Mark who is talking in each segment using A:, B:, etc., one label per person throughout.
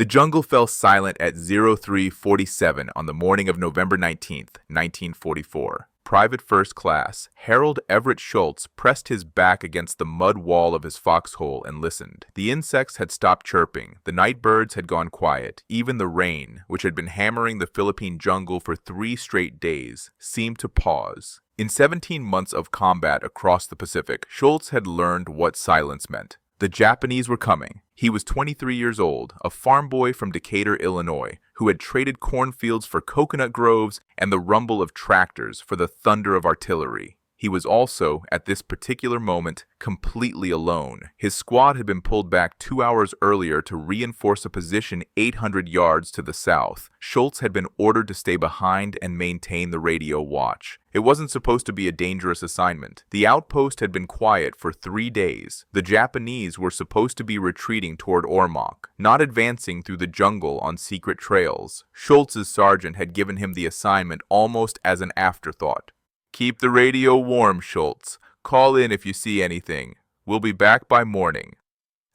A: The jungle fell silent at 03:47 on the morning of November 19th, 1944. Private First Class Harold Everett Schultz pressed his back against the mud wall of his foxhole and listened. The insects had stopped chirping, the night birds had gone quiet, even the rain, which had been hammering the Philippine jungle for 3 straight days, seemed to pause. In 17 months of combat across the Pacific, Schultz had learned what silence meant. The Japanese were coming. He was 23 years old, a farm boy from Decatur, Illinois, who had traded cornfields for coconut groves and the rumble of tractors for the thunder of artillery. He was also, at this particular moment, completely alone. His squad had been pulled back 2 hours earlier to reinforce a position 800 yards to the south. Schultz had been ordered to stay behind and maintain the radio watch. It wasn't supposed to be a dangerous assignment. The outpost had been quiet for 3 days. The Japanese were supposed to be retreating toward Ormoc, not advancing through the jungle on secret trails. Schultz's sergeant had given him the assignment almost as an afterthought. "Keep the radio warm, Schultz. Call in if you see anything. We'll be back by morning."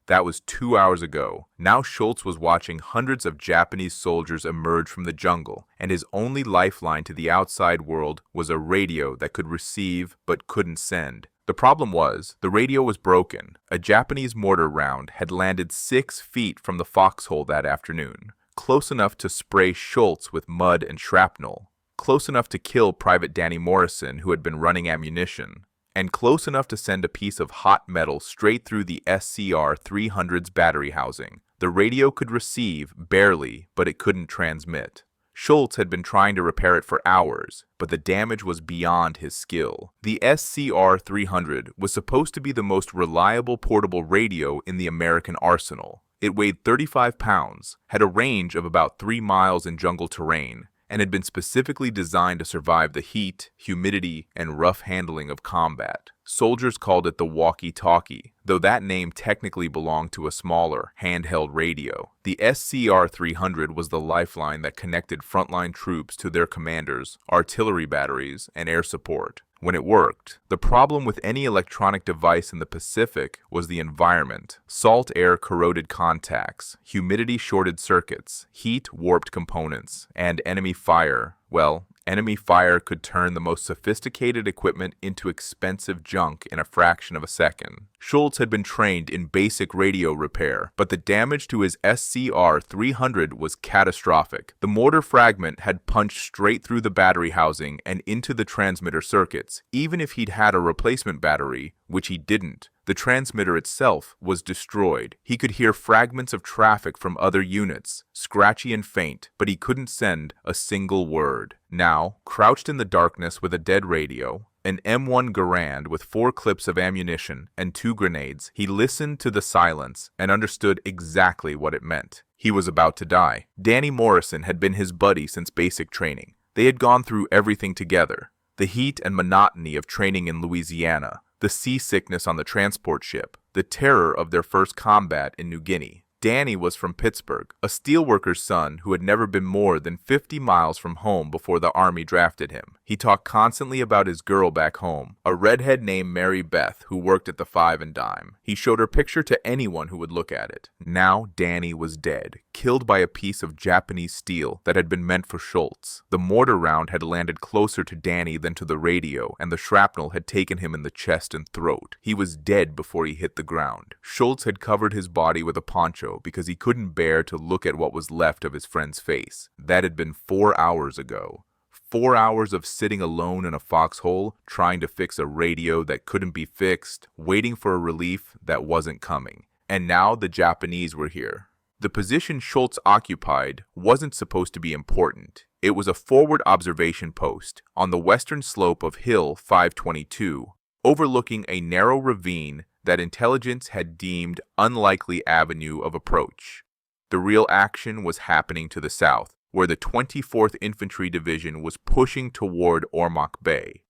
A: That was 2 hours ago. Now Schultz was watching hundreds of Japanese soldiers emerge from the jungle, and his only lifeline to the outside world was a radio that could receive but couldn't send. The problem was, the radio was broken. A Japanese mortar round had landed 6 feet from the foxhole that afternoon, close enough to spray Schultz with mud and shrapnel, close enough to kill Private Danny Morrison, who had been running ammunition, and close enough to send a piece of hot metal straight through the SCR-300's battery housing. The radio could receive, barely, but it couldn't transmit. Schultz had been trying to repair it for hours, but the damage was beyond his skill. The SCR-300 was supposed to be the most reliable portable radio in the American arsenal. It weighed 35 pounds, had a range of about 3 miles in jungle terrain, and had been specifically designed to survive the heat, humidity, and rough handling of combat. Soldiers called it the walkie-talkie, though that name technically belonged to a smaller, handheld radio. The SCR-300 was the lifeline that connected frontline troops to their commanders, artillery batteries, and air support. When it worked, the problem with any electronic device in the Pacific was the environment. Salt air corroded contacts, humidity shorted circuits, heat warped components, and enemy fire. Well, enemy fire could turn the most sophisticated equipment into expensive junk in a fraction of a second. Schultz had been trained in basic radio repair, but the damage to his SCR-300 was catastrophic. The mortar fragment had punched straight through the battery housing and into the transmitter circuits. Even if he'd had a replacement battery, which he didn't, the transmitter itself was destroyed. He could hear fragments of traffic from other units, scratchy and faint, but he couldn't send a single word. Now, crouched in the darkness with a dead radio, an M1 Garand with 4 clips of ammunition and 2 grenades, he listened to the silence and understood exactly what it meant. He was about to die. Danny Morrison had been his buddy since basic training. They had gone through everything together. The heat and monotony of training in Louisiana, the seasickness on the transport ship, the terror of their first combat in New Guinea. Danny was from Pittsburgh, a steelworker's son who had never been more than 50 miles from home before the Army drafted him. He talked constantly about his girl back home, a redhead named Mary Beth who worked at the Five and Dime. He showed her picture to anyone who would look at it. Now Danny was dead, killed by a piece of Japanese steel that had been meant for Schultz. The mortar round had landed closer to Danny than to the radio, and the shrapnel had taken him in the chest and throat. He was dead before he hit the ground. Schultz had covered his body with a poncho because he couldn't bear to look at what was left of his friend's face. That had been 4 hours ago. 4 hours of sitting alone in a foxhole, trying to fix a radio that couldn't be fixed, waiting for a relief that wasn't coming. And now the Japanese were here. The position Schultz occupied wasn't supposed to be important. It was a forward observation post on the western slope of Hill 522, overlooking a narrow ravine that intelligence had deemed unlikely avenue of approach. The real action was happening to the south, where the 24th Infantry Division was pushing toward Ormoc Bay.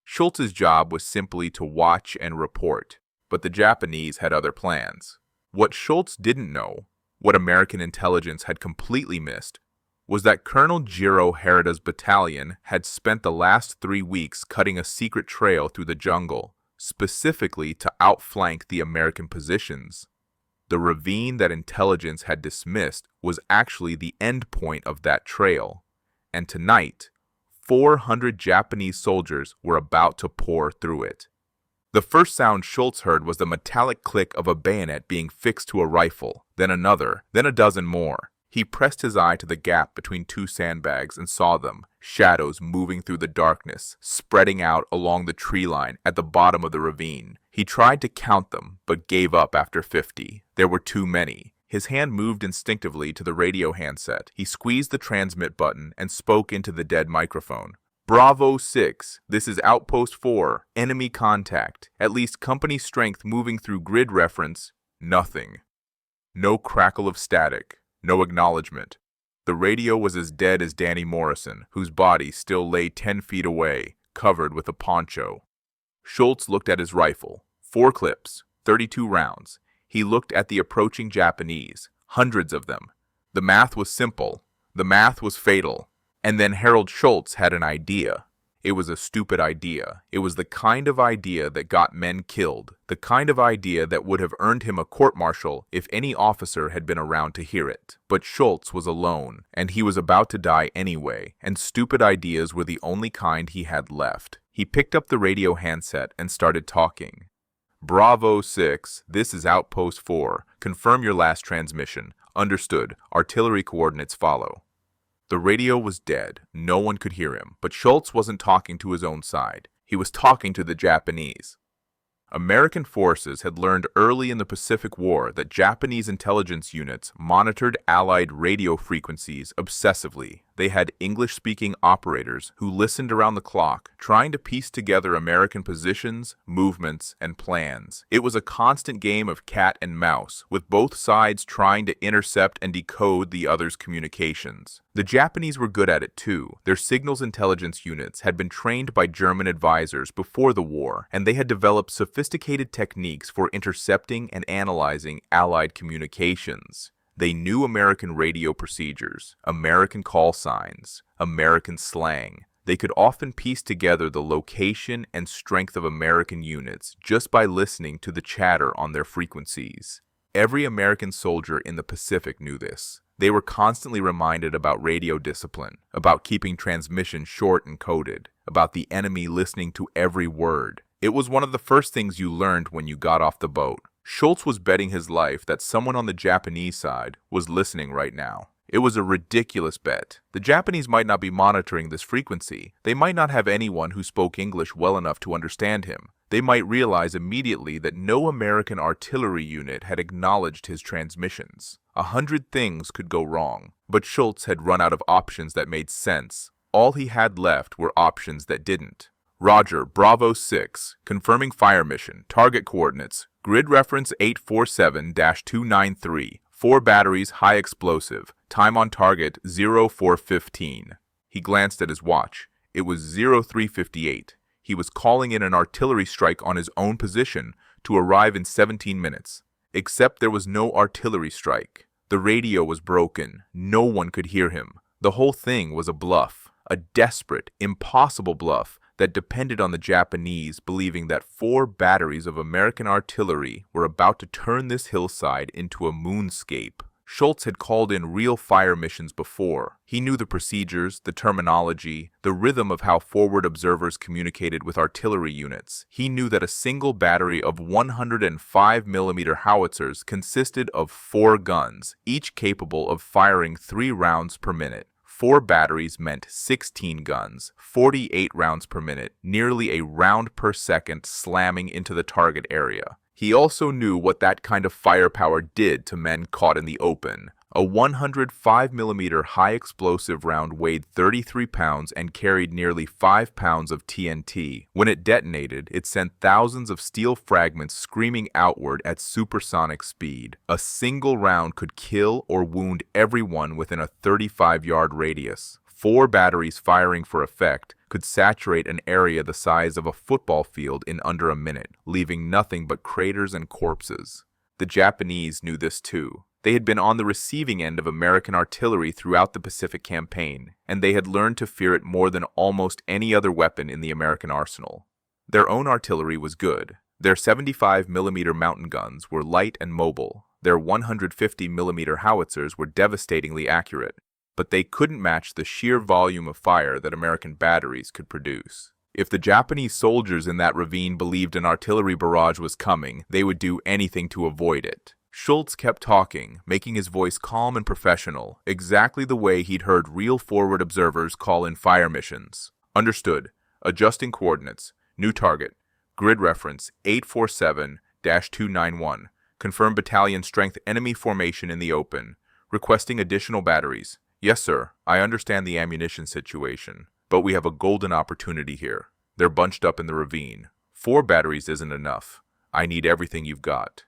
A: Schultz's job was simply to watch and report, but the Japanese had other plans. What Schultz didn't know, what American intelligence had completely missed, was that Colonel Jiro Harida's battalion had spent the last 3 weeks cutting a secret trail through the jungle, specifically to outflank the American positions. The ravine that intelligence had dismissed was actually the end point of that trail. And tonight, 400 Japanese soldiers were about to pour through it. The first sound Schultz heard was the metallic click of a bayonet being fixed to a rifle, then another, then a dozen more. He pressed his eye to the gap between two sandbags and saw them, shadows moving through the darkness, spreading out along the tree line at the bottom of the ravine. He tried to count them, but gave up after 50. There were too many. His hand moved instinctively to the radio handset. He squeezed the transmit button and spoke into the dead microphone. Bravo 6, this is Outpost 4, enemy contact. At least company strength moving through grid reference. Nothing. No crackle of static. No acknowledgement. The radio was as dead as Danny Morrison, whose body still lay 10 feet away, covered with a poncho. Schultz looked at his rifle. 4 clips, 32 rounds. He looked at the approaching Japanese, hundreds of them. The math was simple. The math was fatal. And then Harold Schultz had an idea. It was a stupid idea. It was the kind of idea that got men killed, the kind of idea that would have earned him a court-martial if any officer had been around to hear it. But Schultz was alone, and he was about to die anyway, and stupid ideas were the only kind he had left. He picked up the radio handset and started talking. Bravo 6, this is Outpost 4. Confirm your last transmission. Understood. Artillery coordinates follow. The radio was dead. No one could hear him, but Schultz wasn't talking to his own side. He was talking to the Japanese. American forces had learned early in the Pacific War that Japanese intelligence units monitored Allied radio frequencies obsessively. They had English-speaking operators who listened around the clock, trying to piece together American positions, movements, and plans. It was a constant game of cat and mouse, with both sides trying to intercept and decode the other's communications. The Japanese were good at it too. Their signals intelligence units had been trained by German advisors before the war, and they had developed sophisticated techniques for intercepting and analyzing Allied communications. They knew American radio procedures, American call signs, American slang. They could often piece together the location and strength of American units just by listening to the chatter on their frequencies. Every American soldier in the Pacific knew this. They were constantly reminded about radio discipline, about keeping transmission short and coded, about the enemy listening to every word. It was one of the first things you learned when you got off the boat. Schultz was betting his life that someone on the Japanese side was listening right now. It was a ridiculous bet. The Japanese might not be monitoring this frequency. They might not have anyone who spoke English well enough to understand him. They might realize immediately that no American artillery unit had acknowledged his transmissions. 100 things could go wrong, but Schultz had run out of options that made sense. All he had left were options that didn't. Roger, Bravo 6, confirming fire mission, target coordinates, grid reference 847-293, 4 batteries, high explosive, time on target 0415. He glanced at his watch. It was 0358. He was calling in an artillery strike on his own position to arrive in 17 minutes. Except there was no artillery strike. The radio was broken. No one could hear him. The whole thing was a bluff, a desperate, impossible bluff that depended on the Japanese believing that 4 batteries of American artillery were about to turn this hillside into a moonscape. Schultz had called in real fire missions before. He knew the procedures, the terminology, the rhythm of how forward observers communicated with artillery units. He knew that a single battery of 105mm howitzers consisted of 4 guns, each capable of firing 3 rounds per minute. 4 batteries meant 16 guns, 48 rounds per minute, nearly a round per second slamming into the target area. He also knew what that kind of firepower did to men caught in the open. A 105mm high-explosive round weighed 33 pounds and carried nearly 5 pounds of TNT. When it detonated, it sent thousands of steel fragments screaming outward at supersonic speed. A single round could kill or wound everyone within a 35-yard radius. 4 batteries firing for effect could saturate an area the size of a football field in under a minute, leaving nothing but craters and corpses. The Japanese knew this too. They had been on the receiving end of American artillery throughout the Pacific Campaign, and they had learned to fear it more than almost any other weapon in the American arsenal. Their own artillery was good. Their 75mm mountain guns were light and mobile. Their 150mm howitzers were devastatingly accurate, but they couldn't match the sheer volume of fire that American batteries could produce. If the Japanese soldiers in that ravine believed an artillery barrage was coming, they would do anything to avoid it. Schultz kept talking, making his voice calm and professional, exactly the way he'd heard real forward observers call in fire missions. Understood. Adjusting coordinates. New target. Grid reference 847-291. Confirm battalion strength enemy formation in the open. Requesting additional batteries. Yes, sir. I understand the ammunition situation, but we have a golden opportunity here. They're bunched up in the ravine. 4 batteries isn't enough. I need everything you've got.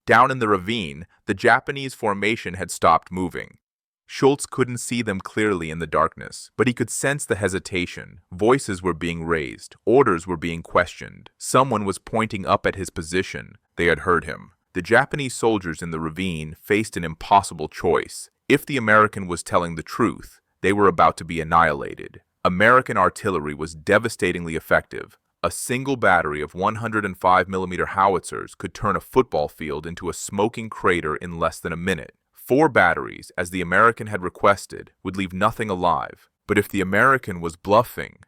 A: Down in the ravine, the Japanese formation had stopped moving. Schultz couldn't see them clearly in the darkness, but he could sense the hesitation. Voices were being raised. Orders were being questioned. Someone was pointing up at his position. They had heard him. The Japanese soldiers in the ravine faced an impossible choice. If the American was telling the truth, they were about to be annihilated. American artillery was devastatingly effective. A single battery of 105mm howitzers could turn a football field into a smoking crater in less than a minute. 4 batteries, as the American had requested, would leave nothing alive. But if the American was bluffing,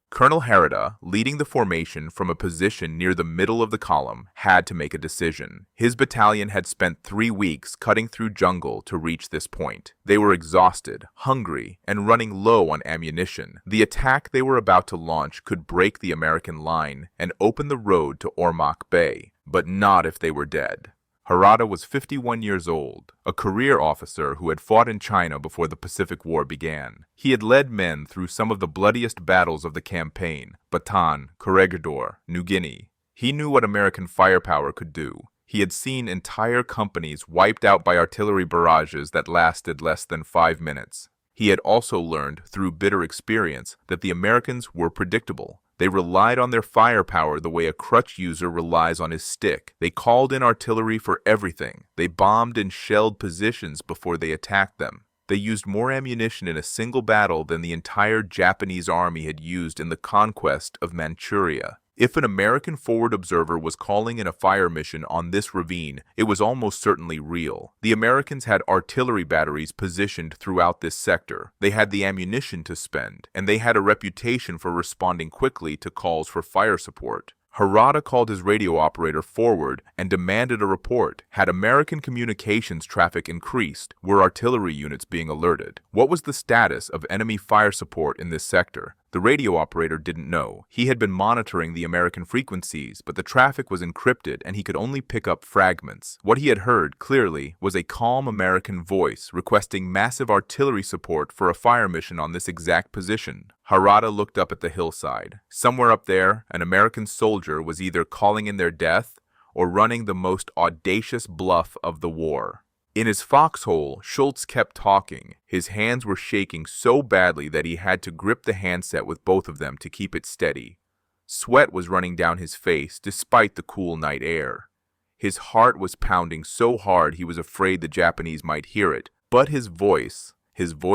A: Colonel Harada, leading the formation from a position near the middle of the column, had to make a decision. His battalion had spent 3 weeks cutting through jungle to reach this point. They were exhausted, hungry, and running low on ammunition. The attack they were about to launch could break the American line and open the road to Ormoc Bay, but not if they were dead. Harada was 51 years old, a career officer who had fought in China before the Pacific War began. He had led men through some of the bloodiest battles of the campaign, Bataan, Corregidor, New Guinea. He knew what American firepower could do. He had seen entire companies wiped out by artillery barrages that lasted less than 5 minutes. He had also learned, through bitter experience, that the Americans were predictable. They relied on their firepower the way a crutch user relies on his stick. They called in artillery for everything. They bombed and shelled positions before they attacked them. They used more ammunition in a single battle than the entire Japanese army had used in the conquest of Manchuria. If an American forward observer was calling in a fire mission on this ravine, it was almost certainly real. The Americans had artillery batteries positioned throughout this sector. They had the ammunition to spend, and they had a reputation for responding quickly to calls for fire support. Harada called his radio operator forward and demanded a report. Had American communications traffic increased? Were artillery units being alerted? What was the status of enemy fire support in this sector? The radio operator didn't know. He had been monitoring the American frequencies, but the traffic was encrypted and he could only pick up fragments. What he had heard, clearly, was a calm American voice requesting massive artillery support for a fire mission on this exact position. Harada looked up at the hillside. Somewhere up there, an American soldier was either calling in their death or running the most audacious bluff of the war. In his foxhole, Schultz kept talking. His hands were shaking so badly that he had to grip the handset with both of them to keep it steady. Sweat was running down his face despite the cool night air. His heart was pounding so hard he was afraid the Japanese might hear it. But his voice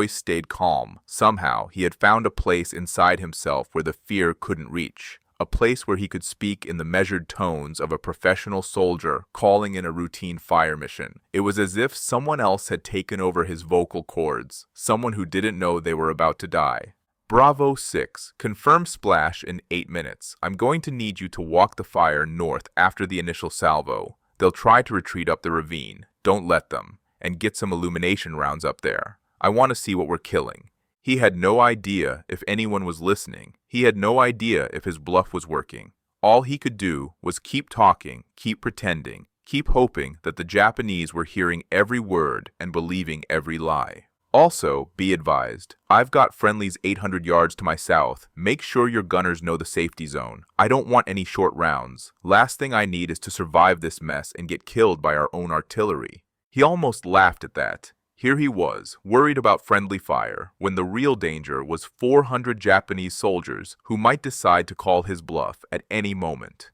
A: stayed calm. Somehow, he had found a place inside himself where the fear couldn't reach. A place where he could speak in the measured tones of a professional soldier calling in a routine fire mission. It was as if someone else had taken over his vocal cords, someone who didn't know they were about to die. Bravo 6, confirm splash in 8 minutes. I'm going to need you to walk the fire north after the initial salvo. They'll try to retreat up the ravine. Don't let them. And get some illumination rounds up there. I want to see what we're killing. He had no idea if anyone was listening. He had no idea if his bluff was working. All he could do was keep talking, keep pretending, keep hoping that the Japanese were hearing every word and believing every lie. Also, be advised, I've got friendlies 800 yards to my south. Make sure your gunners know the safety zone. I don't want any short rounds. Last thing I need is to survive this mess and get killed by our own artillery. He almost laughed at that. Here he was, worried about friendly fire, when the real danger was 400 Japanese soldiers who might decide to call his bluff at any moment.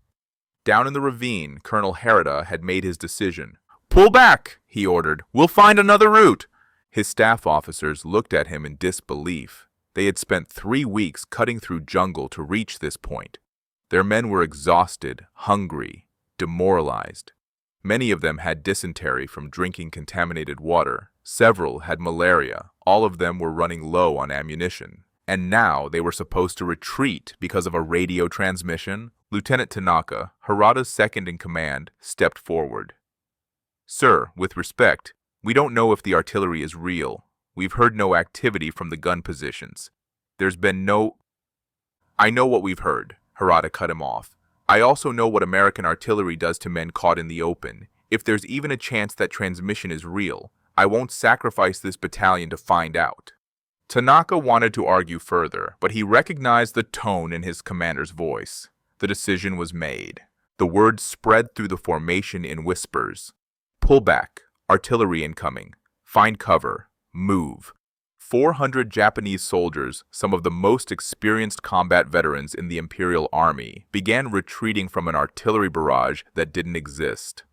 A: Down in the ravine, Colonel Harada had made his decision. "Pull back," he ordered. "We'll find another route." His staff officers looked at him in disbelief. They had spent 3 weeks cutting through jungle to reach this point. Their men were exhausted, hungry, demoralized. Many of them had dysentery from drinking contaminated water. Several had malaria. All of them were running low on ammunition. And now they were supposed to retreat because of a radio transmission? Lieutenant Tanaka, Harada's second-in-command, stepped forward. "Sir, with respect, we don't know if the artillery is real. We've heard no activity from the gun positions. There's been no—" "I know what we've heard," Harada cut him off. "I also know what American artillery does to men caught in the open. If there's even a chance that transmission is real, I won't sacrifice this battalion to find out." Tanaka wanted to argue further, but he recognized the tone in his commander's voice. The decision was made. The words spread through the formation in whispers. "Pull back. Artillery incoming. Find cover. Move." 400 Japanese soldiers, some of the most experienced combat veterans in the Imperial Army, began retreating from an artillery barrage that didn't exist.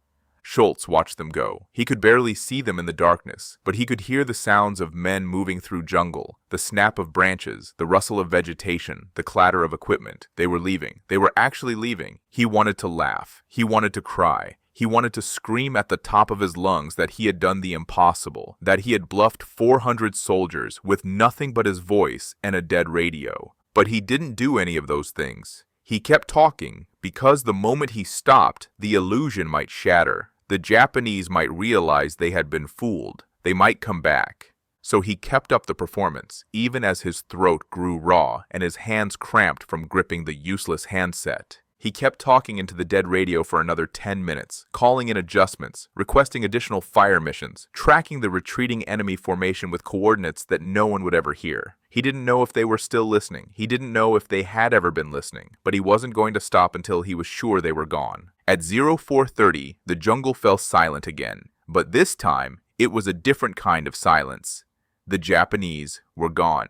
A: Schultz watched them go. He could barely see them in the darkness, but he could hear the sounds of men moving through jungle, the snap of branches, the rustle of vegetation, the clatter of equipment. They were leaving. They were actually leaving. He wanted to laugh. He wanted to cry. He wanted to scream at the top of his lungs that he had done the impossible, that he had bluffed 400 soldiers with nothing but his voice and a dead radio. But he didn't do any of those things. He kept talking because the moment he stopped, the illusion might shatter. The Japanese might realize they had been fooled. They might come back. So he kept up the performance, even as his throat grew raw and his hands cramped from gripping the useless handset. He kept talking into the dead radio for another 10 minutes, calling in adjustments, requesting additional fire missions, tracking the retreating enemy formation with coordinates that no one would ever hear. He didn't know if they were still listening. He didn't know if they had ever been listening, but he wasn't going to stop until he was sure they were gone. At 0430, the jungle fell silent again, but this time it was a different kind of silence. The Japanese were gone.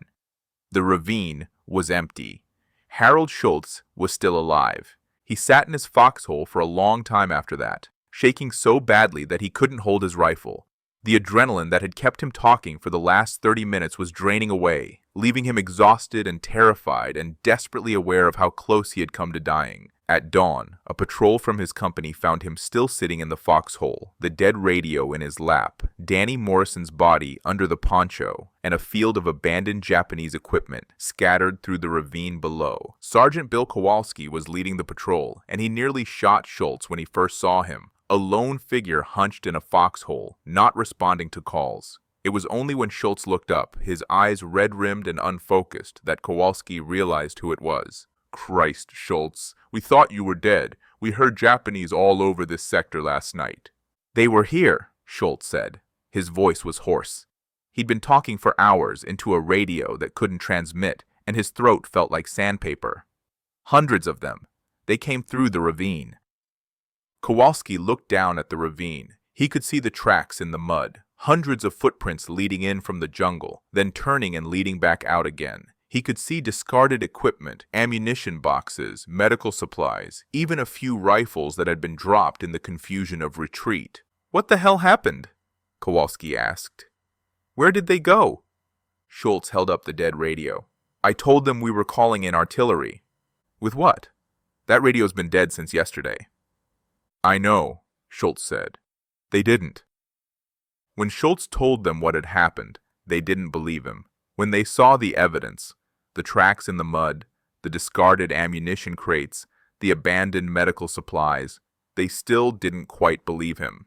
A: The ravine was empty. Harold Schultz was still alive. He sat in his foxhole for a long time after that, shaking so badly that he couldn't hold his rifle. The adrenaline that had kept him talking for the last 30 minutes was draining away, leaving him exhausted and terrified and desperately aware of how close he had come to dying. At dawn, a patrol from his company found him still sitting in the foxhole, the dead radio in his lap, Danny Morrison's body under the poncho, and a field of abandoned Japanese equipment scattered through the ravine below. Sergeant Bill Kowalski was leading the patrol, and he nearly shot Schultz when he first saw him, a lone figure hunched in a foxhole, not responding to calls. It was only when Schultz looked up, his eyes red-rimmed and unfocused, that Kowalski realized who it was. "Christ, Schultz, we thought you were dead. We heard Japanese all over this sector last night." "They were here," Schultz said. His voice was hoarse. He'd been talking for hours into a radio that couldn't transmit, and his throat felt like sandpaper. "Hundreds of them. They came through the ravine." Kowalski looked down at the ravine. He could see the tracks in the mud, hundreds of footprints leading in from the jungle, then turning and leading back out again. He could see discarded equipment, ammunition boxes, medical supplies, even a few rifles that had been dropped in the confusion of retreat. "What the hell happened?" Kowalski asked. "Where did they go?" Schultz held up the dead radio. "I told them we were calling in artillery." "With what? That radio's been dead since yesterday." "I know," Schultz said. "They didn't." When Schultz told them what had happened, they didn't believe him. When they saw the evidence, the tracks in the mud, the discarded ammunition crates, the abandoned medical supplies, they still didn't quite believe him.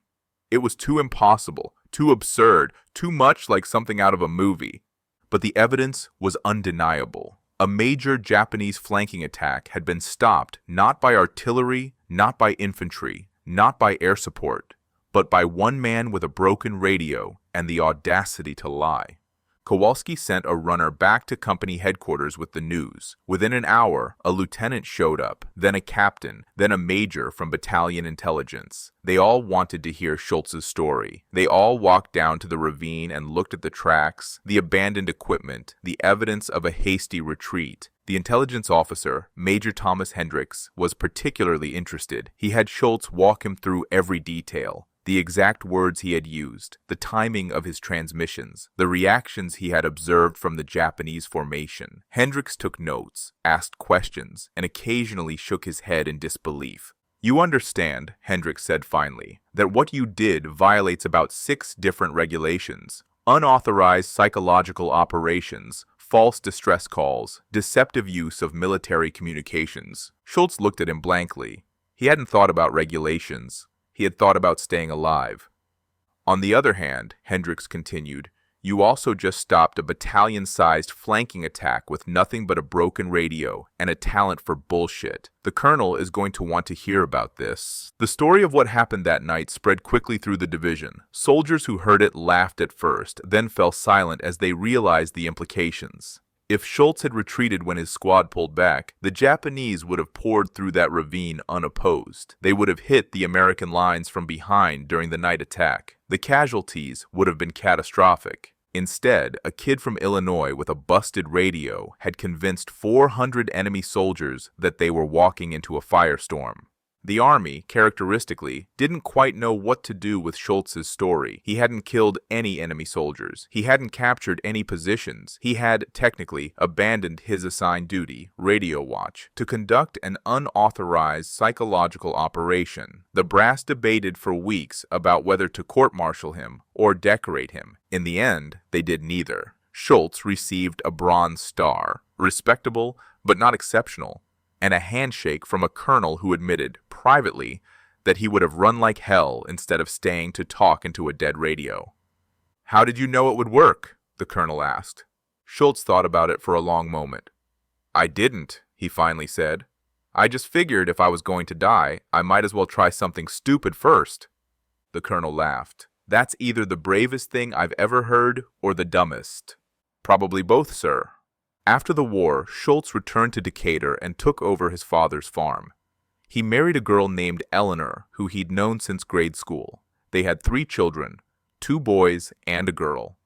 A: It was too impossible, too absurd, too much like something out of a movie. But the evidence was undeniable. A major Japanese flanking attack had been stopped not by artillery, not by infantry, not by air support, but by one man with a broken radio and the audacity to lie. Kowalski sent a runner back to company headquarters with the news. Within an hour, a lieutenant showed up, then a captain, then a major from battalion intelligence. They all wanted to hear Schultz's story. They all walked down to the ravine and looked at the tracks, the abandoned equipment, the evidence of a hasty retreat. The intelligence officer, Major Thomas Hendricks, was particularly interested. He had Schultz walk him through every detail. The exact words he had used, the timing of his transmissions, the reactions he had observed from the Japanese formation. Hendricks took notes, asked questions, and occasionally shook his head in disbelief. You understand, Hendricks said finally, that what you did violates about 6 different regulations: unauthorized psychological operations, false distress calls, deceptive use of military communications. Schultz looked at him blankly. He hadn't thought about regulations. He had thought about staying alive. On the other hand, Hendricks continued, you also just stopped a battalion-sized flanking attack with nothing but a broken radio and a talent for bullshit. The colonel is going to want to hear about this. The story of what happened that night spread quickly through the division. Soldiers who heard it laughed at first, then fell silent as they realized the implications. If Schultz had retreated when his squad pulled back, the Japanese would have poured through that ravine unopposed. They would have hit the American lines from behind during the night attack. The casualties would have been catastrophic. Instead, a kid from Illinois with a busted radio had convinced 400 enemy soldiers that they were walking into a firestorm. The army, characteristically, didn't quite know what to do with Schultz's story. He hadn't killed any enemy soldiers. He hadn't captured any positions. He had, technically, abandoned his assigned duty, radio watch, to conduct an unauthorized psychological operation. The brass debated for weeks about whether to court-martial him or decorate him. In the end, they did neither. Schultz received a Bronze Star, respectable but not exceptional, and a handshake from a colonel who admitted, privately, that he would have run like hell instead of staying to talk into a dead radio. "How did you know it would work?" the colonel asked. Schultz thought about it for a long moment. "I didn't," he finally said. "I just figured if I was going to die, I might as well try something stupid first." The colonel laughed. "That's either the bravest thing I've ever heard or the dumbest." "Probably both, sir." After the war, Schultz returned to Decatur and took over his father's farm. He married a girl named Eleanor, who he'd known since grade school. They had 3 children, 2 boys and a girl,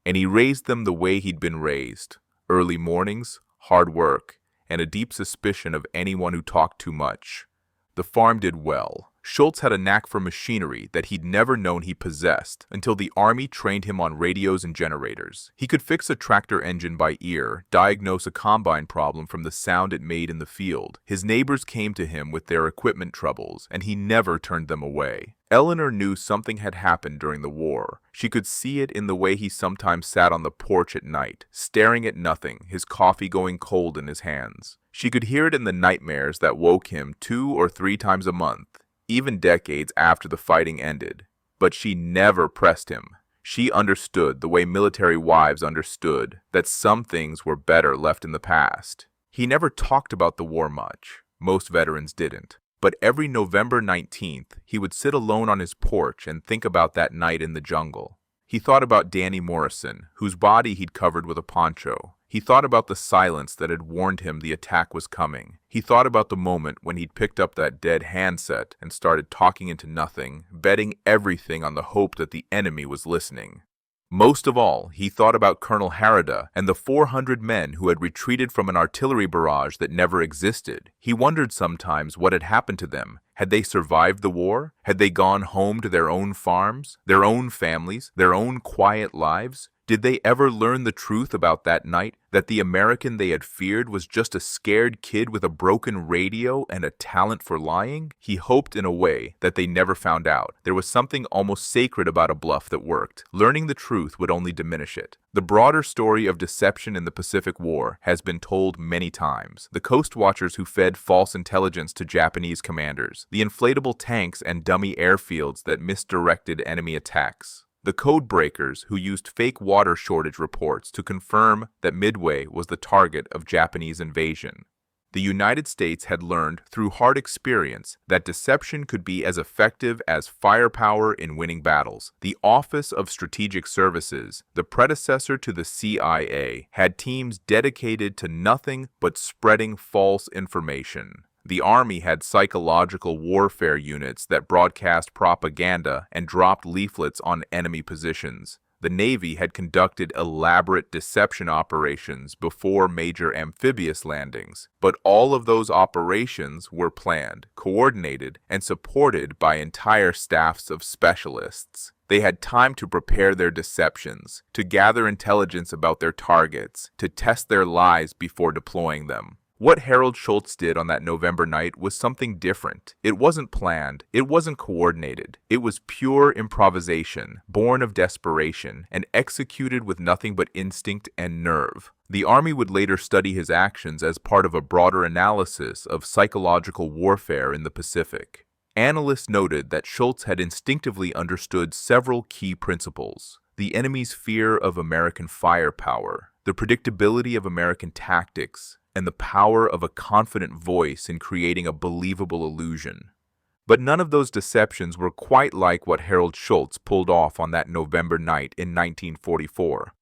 A: and he raised them the way he'd been raised: early mornings, hard work, and a deep suspicion of anyone who talked too much. The farm did well. Schultz had a knack for machinery that he'd never known he possessed until the army trained him on radios and generators. He could fix a tractor engine by ear, diagnose a combine problem from the sound it made in the field. His neighbors came to him with their equipment troubles, and he never turned them away. Eleanor knew something had happened during the war. She could see it in the way he sometimes sat on the porch at night, staring at nothing, his coffee going cold in his hands. She could hear it in the nightmares that woke him 2 or 3 times a month, even decades after the fighting ended. But she never pressed him. She understood, the way military wives understood, that some things were better left in the past. He never talked about the war much. Most veterans didn't. But every November 19th, he would sit alone on his porch and think about that night in the jungle. He thought about Danny Morrison, whose body he'd covered with a poncho. He thought about the silence that had warned him the attack was coming. He thought about the moment when he'd picked up that dead handset and started talking into nothing, betting everything on the hope that the enemy was listening. Most of all, he thought about Colonel Harada and the 400 men who had retreated from an artillery barrage that never existed. He wondered sometimes what had happened to them. Had they survived the war? Had they gone home to their own farms, their own families, their own quiet lives? Did they ever learn the truth about that night, that the American they had feared was just a scared kid with a broken radio and a talent for lying? He hoped in a way that they never found out. There was something almost sacred about a bluff that worked. Learning the truth would only diminish it. The broader story of deception in the Pacific War has been told many times. The coast watchers who fed false intelligence to Japanese commanders, the inflatable tanks and dummy airfields that misdirected enemy attacks, the code breakers who used fake water shortage reports to confirm that Midway was the target of Japanese invasion. The United States had learned through hard experience that deception could be as effective as firepower in winning battles. The Office of Strategic Services, the predecessor to the CIA, had teams dedicated to nothing but spreading false information. The Army had psychological warfare units that broadcast propaganda and dropped leaflets on enemy positions. The Navy had conducted elaborate deception operations before major amphibious landings, but all of those operations were planned, coordinated, and supported by entire staffs of specialists. They had time to prepare their deceptions, to gather intelligence about their targets, to test their lies before deploying them. What Harold Schultz did on that November night was something different. It wasn't planned, it wasn't coordinated. It was pure improvisation, born of desperation, and executed with nothing but instinct and nerve. The Army would later study his actions as part of a broader analysis of psychological warfare in the Pacific. Analysts noted that Schultz had instinctively understood several key principles: the enemy's fear of American firepower, the predictability of American tactics, and the power of a confident voice in creating a believable illusion. But none of those deceptions were quite like what Harold Schultz pulled off on that November night in 1944.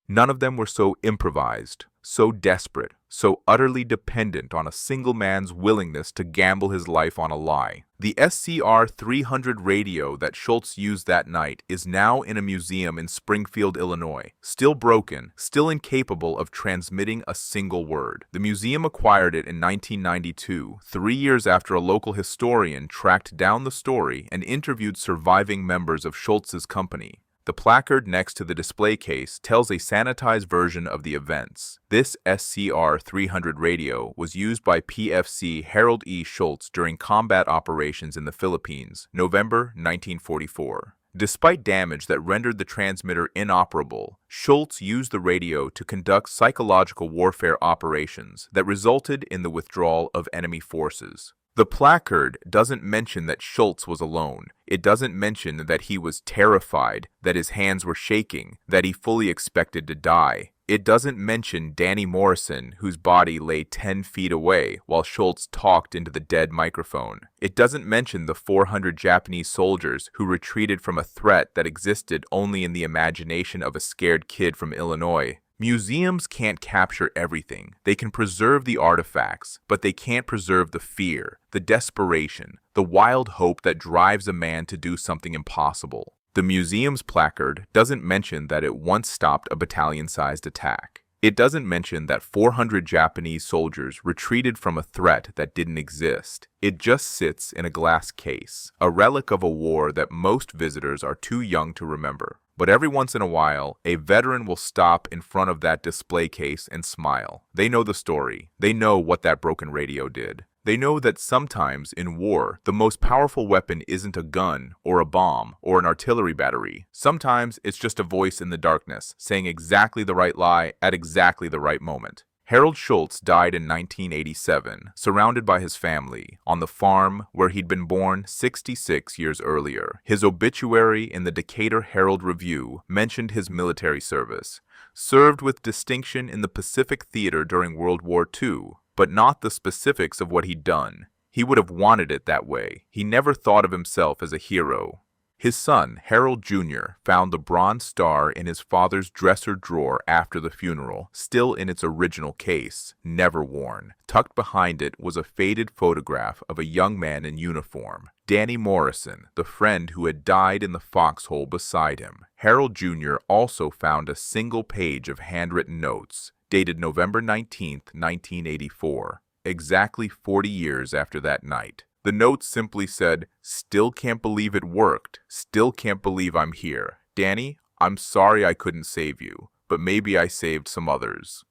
A: None of them were so improvised, so desperate, so utterly dependent on a single man's willingness to gamble his life on a lie. The SCR-300 radio that Schultz used that night is now in a museum in Springfield, Illinois, still broken, still incapable of transmitting a single word. The museum acquired it in 1992, 3 years after a local historian tracked down the story and interviewed surviving members of Schultz's company. The placard next to the display case tells a sanitized version of the events. This SCR-300 radio was used by PFC Harold E. Schultz during combat operations in the Philippines, November 1944. Despite damage that rendered the transmitter inoperable, Schultz used the radio to conduct psychological warfare operations that resulted in the withdrawal of enemy forces. The placard doesn't mention that Schultz was alone. It doesn't mention that he was terrified, that his hands were shaking, that he fully expected to die. It doesn't mention Danny Morrison, whose body lay 10 feet away while Schultz talked into the dead microphone. It doesn't mention the 400 Japanese soldiers who retreated from a threat that existed only in the imagination of a scared kid from Illinois. Museums can't capture everything. They can preserve the artifacts, but they can't preserve the fear, the desperation, the wild hope that drives a man to do something impossible. The museum's placard doesn't mention that it once stopped a battalion-sized attack. It doesn't mention that 400 Japanese soldiers retreated from a threat that didn't exist. It just sits in a glass case, a relic of a war that most visitors are too young to remember. But every once in a while, a veteran will stop in front of that display case and smile. They know the story. They know what that broken radio did. They know that sometimes in war, the most powerful weapon isn't a gun or a bomb or an artillery battery. Sometimes it's just a voice in the darkness saying exactly the right lie at exactly the right moment. Harold Schultz died in 1987, surrounded by his family, on the farm where he'd been born 66 years earlier. His obituary in the Decatur Herald Review mentioned his military service. Served with distinction in the Pacific Theater during World War II, but not the specifics of what he'd done. He would have wanted it that way. He never thought of himself as a hero. His son, Harold Jr., found the Bronze Star in his father's dresser drawer after the funeral, still in its original case, never worn. Tucked behind it was a faded photograph of a young man in uniform, Danny Morrison, the friend who had died in the foxhole beside him. Harold Jr. also found a single page of handwritten notes, dated November 19, 1984, exactly 40 years after that night. The note simply said, "Still can't believe it worked. Still can't believe I'm here. Danny, I'm sorry I couldn't save you, but maybe I saved some others."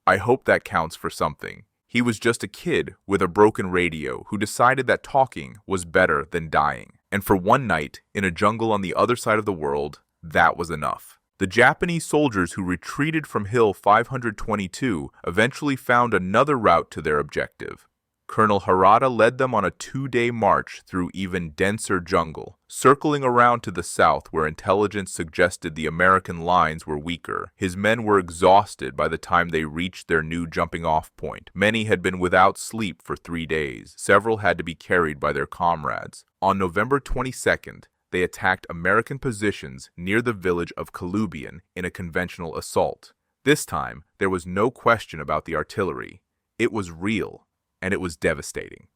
A: I hope that counts for something. He was just a kid with a broken radio who decided that talking was better than dying. And for one night, in a jungle on the other side of the world, that was enough. The Japanese soldiers who retreated from Hill 522 eventually found another route to their objective. Colonel Harada led them on a 2-day march through even denser jungle, circling around to the south where intelligence suggested the American lines were weaker. His men were exhausted by the time they reached their new jumping-off point. Many had been without sleep for 3 days. Several had to be carried by their comrades. On November 22nd, they attacked American positions near the village of Kalubian in a conventional assault. This time, there was no question about the artillery. It was real. And it was devastating.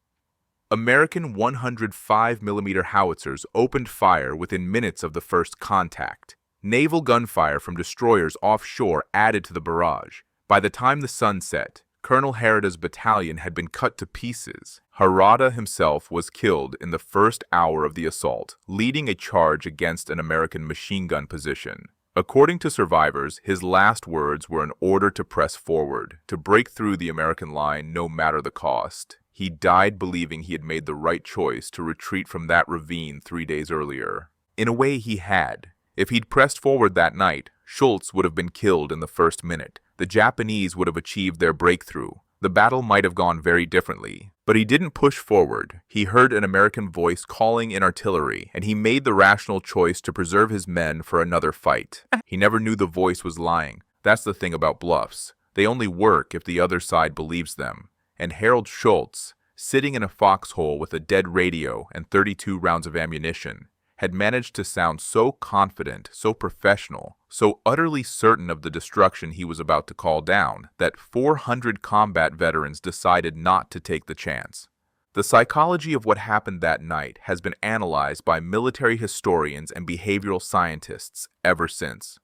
A: American 105mm howitzers opened fire within minutes of the first contact. Naval gunfire from destroyers offshore added to the barrage. By the time the sun set, Colonel Harada's battalion had been cut to pieces. Harada himself was killed in the first hour of the assault, leading a charge against an American machine gun position. According to survivors, his last words were an order to press forward, to break through the American line no matter the cost. He died believing he had made the right choice to retreat from that ravine 3 days earlier. In a way, he had. If he'd pressed forward that night, Schultz would have been killed in the first minute. The Japanese would have achieved their breakthrough. The battle might have gone very differently. But he didn't push forward. He heard an American voice calling in artillery, and he made the rational choice to preserve his men for another fight. He never knew the voice was lying. That's the thing about bluffs. They only work if the other side believes them. And Harold Schultz, sitting in a foxhole with a dead radio and 32 rounds of ammunition, had managed to sound so confident, so professional, so utterly certain of the destruction he was about to call down, that 400 combat veterans decided not to take the chance. The psychology of what happened that night has been analyzed by military historians and behavioral scientists ever since.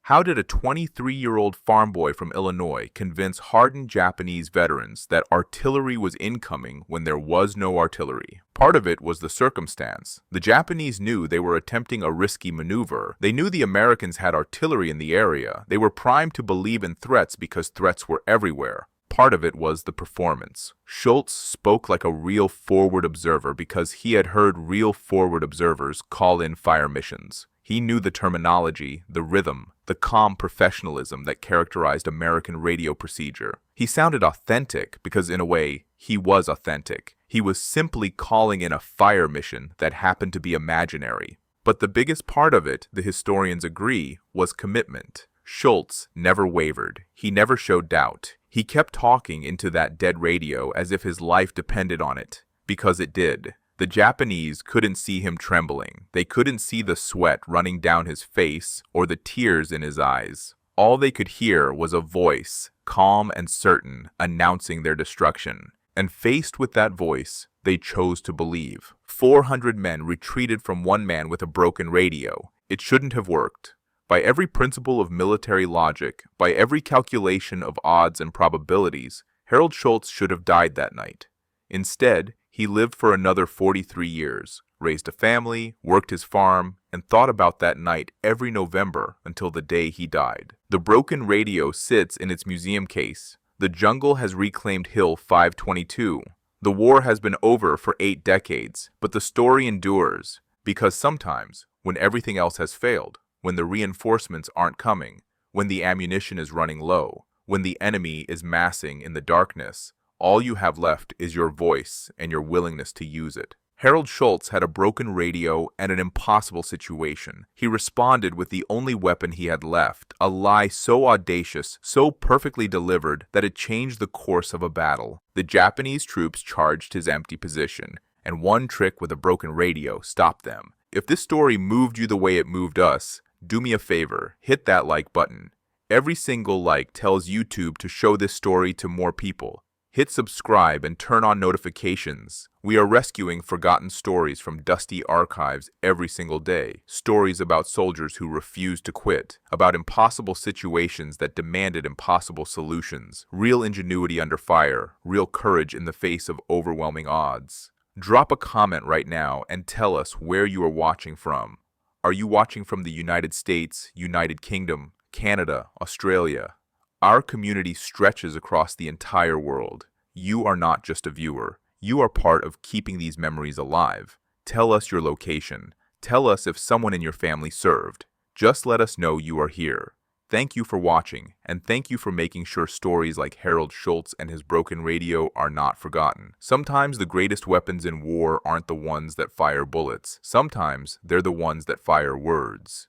A: How did a 23-year-old farm boy from Illinois convince hardened Japanese veterans that artillery was incoming when there was no artillery? Part of it was the circumstance. The Japanese knew they were attempting a risky maneuver. They knew the Americans had artillery in the area. They were primed to believe in threats because threats were everywhere. Part of it was the performance. Schultz spoke like a real forward observer because he had heard real forward observers call in fire missions. He knew the terminology, the rhythm, the calm professionalism that characterized American radio procedure. He sounded authentic because, in a way, he was authentic. He was simply calling in a fire mission that happened to be imaginary. But the biggest part of it, the historians agree, was commitment. Schultz never wavered. He never showed doubt. He kept talking into that dead radio as if his life depended on it, because it did. The Japanese couldn't see him trembling. They couldn't see the sweat running down his face or the tears in his eyes. All they could hear was a voice, calm and certain, announcing their destruction. And faced with that voice, they chose to believe. 400 men retreated from one man with a broken radio. It shouldn't have worked. By every principle of military logic, by every calculation of odds and probabilities, Harold Schultz should have died that night. Instead, he lived for another 43 years, raised a family, worked his farm, and thought about that night every November until the day he died. The broken radio sits in its museum case. The jungle has reclaimed Hill 522. The war has been over for 8 decades, but the story endures, because sometimes, when everything else has failed, when the reinforcements aren't coming, when the ammunition is running low, when the enemy is massing in the darkness, all you have left is your voice and your willingness to use it. Harold Schultz had a broken radio and an impossible situation. He responded with the only weapon he had left, a lie so audacious, so perfectly delivered that it changed the course of a battle. The Japanese troops charged his empty position, and one trick with a broken radio stopped them. If this story moved you the way it moved us, do me a favor, hit that like button. Every single like tells YouTube to show this story to more people. Hit subscribe and turn on notifications. We are rescuing forgotten stories from dusty archives every single day. Stories about soldiers who refused to quit, about impossible situations that demanded impossible solutions, real ingenuity under fire, real courage in the face of overwhelming odds. Drop a comment right now and tell us where you are watching from. Are you watching from the United States, United Kingdom, Canada, Australia? Our community stretches across the entire world. You are not just a viewer. You are part of keeping these memories alive. Tell us your location. Tell us if someone in your family served. Just let us know you are here. Thank you for watching, and thank you for making sure stories like Harold Schultz and his broken radio are not forgotten. Sometimes the greatest weapons in war aren't the ones that fire bullets. Sometimes they're the ones that fire words.